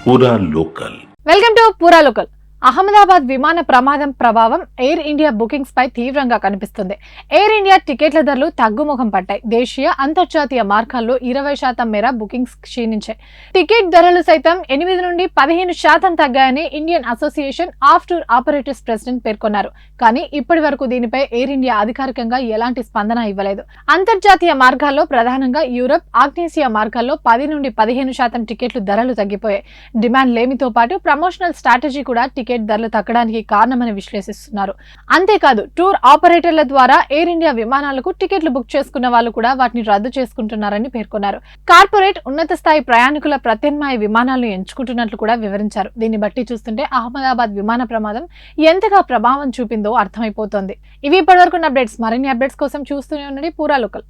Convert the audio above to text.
పూరా local. Welcome to పూరా local. Ahmedabad విమాన ప్రమాదం ప్రభావం ఎయిర్ ఇండియా బుకింగ్స్ పై తీవ్రంగా కనిపిస్తుంది. ఎయిర్ ఇండియా టికెట్ల ధరలు తగ్గుముఖం పట్టాయి. దేశీయ అంతర్జాతీయ మార్గాల్లో 20% మేర బుకింగ్స్ క్షీణించాయి. టికెట్ ధరలు సైతం 8 నుండి 15% తగ్గాయని Indian association of tour operators president పేర్కొన్నారు. కానీ ఇప్పటి వరకు దీనిపై ఎయిర్ ఇండియా అధికారికంగా ఎలాంటి స్పందన ఇవ్వలేదు. అంతర్జాతీయ మార్గాల్లో ప్రధానంగా యూరప్, ఆగ్నేసియా మార్గాల్లో 10 నుండి 15% టికెట్లు ధరలు తగ్గిపోయాయి. డిమాండ్ లేమితో పాటు ప్రమోషనల్ స్ట్రాటజీ కూడా టికెట్ ధరలు తగ్గడానికి కారణమని విశ్లేషిస్తున్నారు. అంతేకాదు టూర్ ఆపరేటర్ల ద్వారా ఎయిర్ ఇండియా విమానాలకు టికెట్లు బుక్ చేసుకున్న వాళ్ళు కూడా వాటిని రద్దు చేసుకుంటున్నారని పేర్కొన్నారు. కార్పొరేట్, ఉన్నత స్థాయి ప్రయాణికుల ప్రత్యామ్నాయ విమానాలను ఎంచుకుంటున్నట్లు కూడా వివరించారు. దీన్ని బట్టి చూస్తుంటే అహ్మదాబాద్ విమాన ప్రమాదం ఎంతగా ప్రభావం చూపిందో అర్థమైపోతోంది. ఇవి ఇప్పటివరకు అప్డేట్స్. మరిన్ని అప్డేట్స్ కోసం చూస్తూనే ఉండండి పూరా లోకల్.